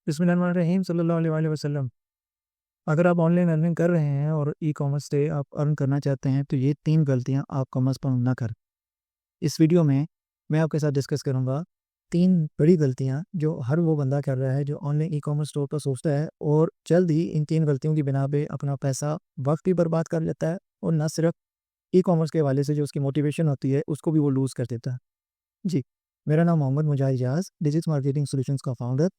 बिस्मिल्लाहिर्रहमानिर्रहीम सल्लल्लाहु अलैहि वसल्लम। अगर आप ऑनलाइन अर्निंग कर रहे हैं और ई कॉमर्स से आप अर्न करना चाहते हैं तो ये 3 गलतियां आप कॉमर्स पर ना करें। इस वीडियो में मैं आपके साथ डिस्कस करूंगा 3 बड़ी गलतियां जो हर वो बंदा कर रहा है जो ऑनलाइन ई कॉमर्स स्टोर पर सोचता है और जल्द ही इन 3 गलतियों की बिना पे अपना पैसा, वक्त भी बर्बाद कर लेता है और ना सिर्फ ई कॉमर्स के हवाले से जो उसकी मोटिवेशन होती है उसको भी वो लूज़ कर देता है। जी, मेरा नाम मोहम्मद मुजाहिद इजाज़, डिजिटल मार्केटिंग सॉल्यूशंस का फाउंडर।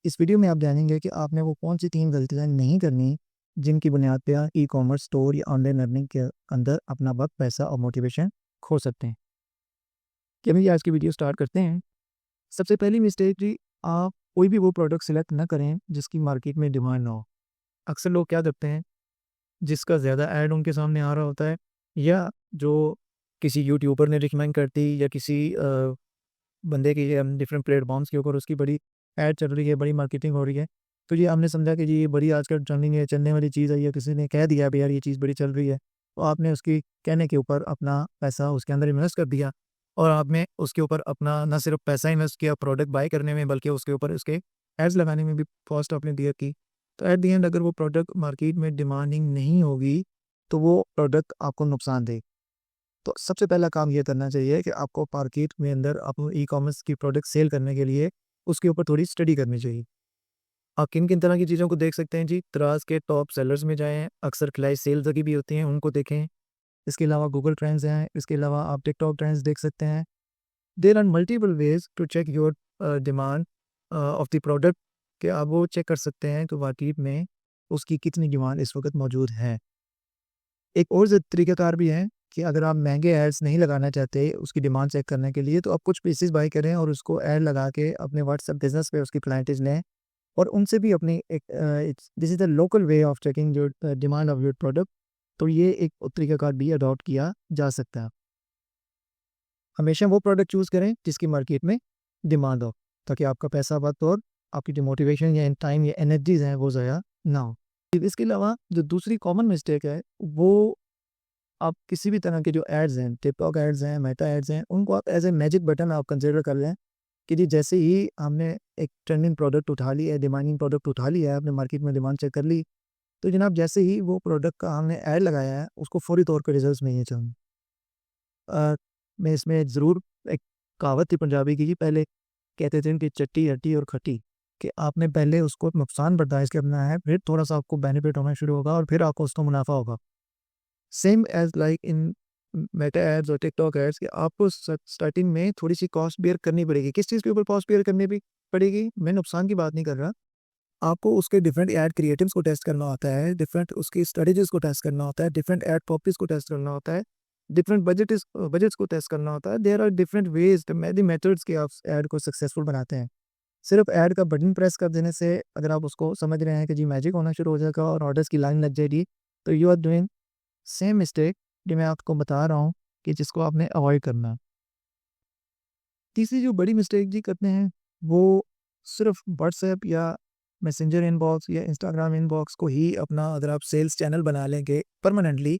इस वीडियो में आप जानेंगे कि आपने वो कौन सी 3 गलतियाँ नहीं करनी, जिनकी बुनियाद पे आप ई-कॉमर्स स्टोर या ऑनलाइन अर्निंग के अंदर अपना वक़्त, पैसा और मोटिवेशन खो सकते हैं। चलिए आज की वीडियो स्टार्ट करते हैं। सबसे पहली मिस्टेक जी, आप कोई भी वो प्रोडक्ट सेलेक्ट ना करें जिसकी मार्केट में डिमांड ना हो। अक्सर लोग क्या करते हैं, जिसका ज़्यादा ऐड उनके सामने आ रहा होता है या जो किसी यूट्यूबर ने रिकमेंड कर दी या किसी बंदे की डिफरेंट प्लेटफॉर्म्स के ऊपर उसकी बड़ी ऐड चल रही है, बड़ी मार्केटिंग हो रही है, तो ये हमने समझा कि जी ये बड़ी आजकल ट्रेंडिंग है, चलने वाली चीज़ है, या किसी ने कह दिया भाई यार ये चीज़ बड़ी चल रही है, तो आपने उसकी कहने के ऊपर अपना पैसा उसके अंदर इन्वेस्ट कर दिया और आपने उसके ऊपर अपना ना सिर्फ पैसा इन्वेस्ट किया प्रोडक्ट बाय करने में, बल्कि उसके ऊपर उसके एड्स लगाने में भी कॉस्ट आपने दिया की। तो एट दी एंड अगर वो प्रोडक्ट मार्केट में डिमांडिंग नहीं होगी तो वो प्रोडक्ट आपको नुकसान देगी। तो सबसे पहला काम ये करना चाहिए कि आपको मार्केट में अंदर अपने ई-कॉमर्स की प्रोडक्ट सेल करने के लिए उसके ऊपर थोड़ी स्टडी करनी चाहिए। आप किन-किन तरह की चीज़ों को देख सकते हैं जी, तराज़ के टॉप सेलर्स में जाएँ, अक्सर फ्लैश सेल्स लगी भी होती हैं, उनको देखें। इसके अलावा गूगल ट्रेंड्स हैं, इसके अलावा आप टिकटॉक ट्रेंड्स देख सकते हैं। There are multiple ways to check your demand of the product, कि आप वो चेक कर सकते हैं कि मार्केट में उसकी कितनी डिमांड इस वक़्त मौजूद है। एक और तरीक़ाकार भी है कि अगर आप महँगे एड्स नहीं लगाना चाहते उसकी डिमांड चेक करने के लिए, तो आप कुछ पीसेस बाय करें और उसको ऐड लगा के अपने व्हाट्सएप बिज़नेस पे उसकी क्लाइंटेज लें और उनसे भी अपनी एक it's this is the local way of checking your demand of your product. तो ये एक तरीक़ाकार भी अडॉप्ट किया जा सकता है। हमेशा वो प्रोडक्ट चूज़ करें जिसकी मार्केट में डिमांड हो, ताकि आपका पैसा, वक़्त और आपकी जो मोटिवेशन या टाइम या एनर्जीज़ हैं वो ज़ाया ना हो। इसके अलावा जो दूसरी कॉमन मिस्टेक है, वो आप किसी भी तरह के जो एड्स हैं, टिकटॉक एड्स हैं, मेटा एड्स हैं, उनको आप एज़ ए मैजिक बटन आप कंसीडर कर लें कि जी जैसे ही हमने एक ट्रेंडिंग प्रोडक्ट उठा लिया है, डिमांडिंग प्रोडक्ट उठा लिया है, आपने मार्केट में डिमांड चेक कर ली, तो जनाब जैसे ही वो प्रोडक्ट का हमने ऐड लगाया है, उसको फ़ौरी तौर पे रिज़ल्ट्स मिलने चाहिए। मैं इसमें ज़रूर एक कहावत थी पंजाबी की, जी पहले कहते थे कि चट्टी, हट्टी और खट्टी, कि आपने पहले उसको नुकसान बर्दाश्त करना है, फिर थोड़ा-सा आपको बेनिफिट होना शुरू होगा और फिर आपको उसका मुनाफ़ा होगा। Same as like in Meta ads और टिकटॉक एड्स, कि आपको स्टार्टिंग में थोड़ी-सी कॉस्ट बेयर करनी पड़ेगी। किस चीज़ के ऊपर कॉस्ट बेयर करनी भी पड़ेगी? मैं नुकसान की बात नहीं कर रहा। आपको उसके डिफरेंट एड क्रिएटिव्स को टेस्ट करना होता है, डिफरेंट उसकी स्ट्रेटजीज़ को टेस्ट करना होता है, डिफरेंट एड कॉपीज़ को टेस्ट करना होता है, डिफरेंट बजट्स को टेस्ट करना होता है। There are different ways many methods के आप एड को सक्सेसफुल बनाते हैं। सिर्फ ऐड का बटन प्रेस कर देने से अगर आप उसको समझ रहे हैं कि जी मैजिक होना शुरू हो जाएगा और ऑर्डर्स की लाइन लग जाएगी, तो you are doing same mistake जो मैं आपको बता रहा हूँ, कि जिसको आपने अवॉइड करना है। तीसरी जो बड़ी मिस्टेक जी करते हैं, वो सिर्फ व्हाट्सएप या मैसेंजर इनबॉक्स या इंस्टाग्राम इनबॉक्स को ही अपना अगर आप सेल्स चैनल बना लेंगे परमानेंटली,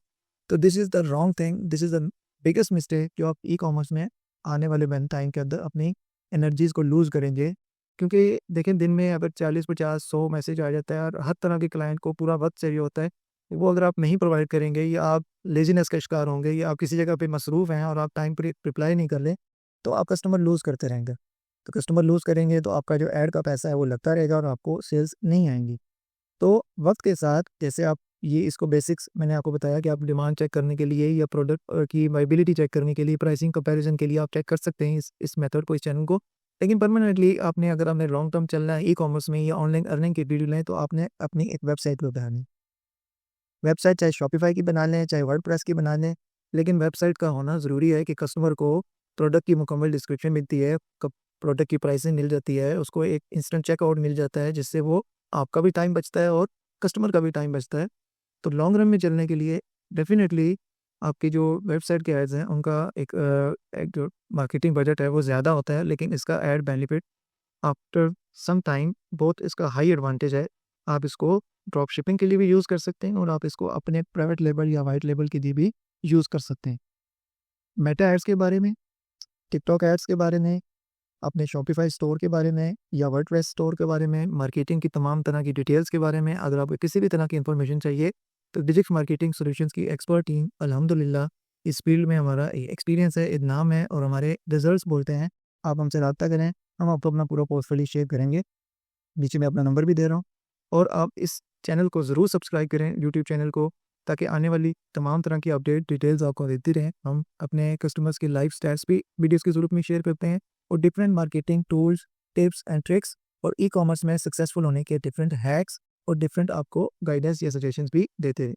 तो this is the wrong thing, this is the biggest mistake जो आप ई कॉमर्स में आने वाले टाइम के अंदर अपनी एनर्जीज़ को लूज़ करेंगे। क्योंकि देखें, दिन में अगर 40, 50, 100 मैसेज आ जाता है और हर तरह के क्लाइंट को पूरा वक्त चाहिए होता है, वो अगर आप नहीं प्रोवाइड करेंगे या आप लेज़ीनेस का शिकार होंगे या आप किसी जगह पे मसरूफ़ हैं और आप टाइम पर रिप्लाई नहीं कर लें, तो आप कस्टमर लूज़ करते रहेंगे। तो कस्टमर लूज़ करेंगे तो आपका जो ऐड का पैसा है वो लगता रहेगा और आपको सेल्स नहीं आएँगी। तो वक़्त के साथ जैसे आप ये इसको बेसिक्स मैंने आपको बताया कि आप डिमांड चेक करने के लिए या प्रोडक्ट की वायबिलिटी चेक करने के लिए, प्राइसिंग कंपैरिज़न के लिए आप चेक कर सकते हैं इस मेथड को, इस चैनल को। लेकिन परमानेंटली आपने अगर आपने लॉन्ग टर्म चलना है ई-कॉमर्स में या ऑनलाइन अर्निंग की वीडियो लें, तो आपने अपनी एक वेबसाइट पे बनानी है। वेबसाइट चाहे शॉपिफ़ाई की बना लें, चाहे वर्डप्रेस की बना लें, लेकिन वेबसाइट का होना ज़रूरी है कि कस्टमर को प्रोडक्ट की मुकम्मल डिस्क्रिप्शन मिलती है, प्रोडक्ट की प्राइसिंग मिल जाती है, उसको एक इंस्टेंट चेकआउट मिल जाता है, जिससे वो आपका भी टाइम बचता है और कस्टमर का भी टाइम बचता है। तो लॉन्ग रन में चलने के लिए डेफ़िनेटली आपकी जो वेबसाइट के एड्स हैं, उनका एक जो मार्केटिंग बजट है वो ज़्यादा होता है, लेकिन इसका ad benefit after some time बहुत इसका हाई एडवांटेज है। आप इसको ड्रॉप शिपिंग के लिए भी यूज़ कर सकते हैं और आप इसको अपने प्राइवेट लेबल या व्हाइट लेबल के लिए भी यूज़ कर सकते हैं। मेटा एड्स के बारे में, टिकटॉक एड्स के बारे में, अपने शॉपिफाई स्टोर के बारे में या वर्डप्रेस स्टोर के बारे में, मार्केटिंग की तमाम तरह की डिटेल्स के बारे में, अगर आपको किसी भी तरह की इन्फॉर्मेशन चाहिए तो डिजिक्स मार्केटिंग सॉल्यूशंस की एक्सपर्ट टीम अल्हम्दुलिल्लाह इस फील्ड में हमारा एक्सपीरियंस है, एक नाम है और हमारे रिजल्ट्स बोलते हैं। आप हमसे रब्ता करें, हम आपको अपना पूरा पोर्टफोलियो शेयर करेंगे। नीचे मैं अपना नंबर भी दे रहा हूँ और आप इस चैनल को ज़रूर सब्सक्राइब करें, यूट्यूब चैनल को, ताकि आने वाली तमाम तरह की अपडेट डिटेल्स आपको देती रहें। हम अपने कस्टमर्स की लाइफ स्टाइल्स भी वीडियोस के ज़रूर में शेयर करते हैं और different marketing tools, tips and tricks और ई कॉमर्स में सक्सेसफुल होने के डिफरेंट हैक्स और डिफरेंट आपको गाइडेंस या सजेशंस भी देते हैं।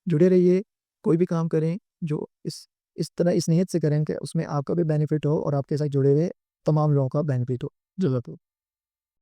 जुड़े रहिए, कोई भी काम करें जो इस तरह इस नीयत से करें कि उसमें आपका भी बेनिफिट हो और आपके साथ जुड़े हुए तमाम लोगों का बेनिफिट हो। जज़ाकल्लाह।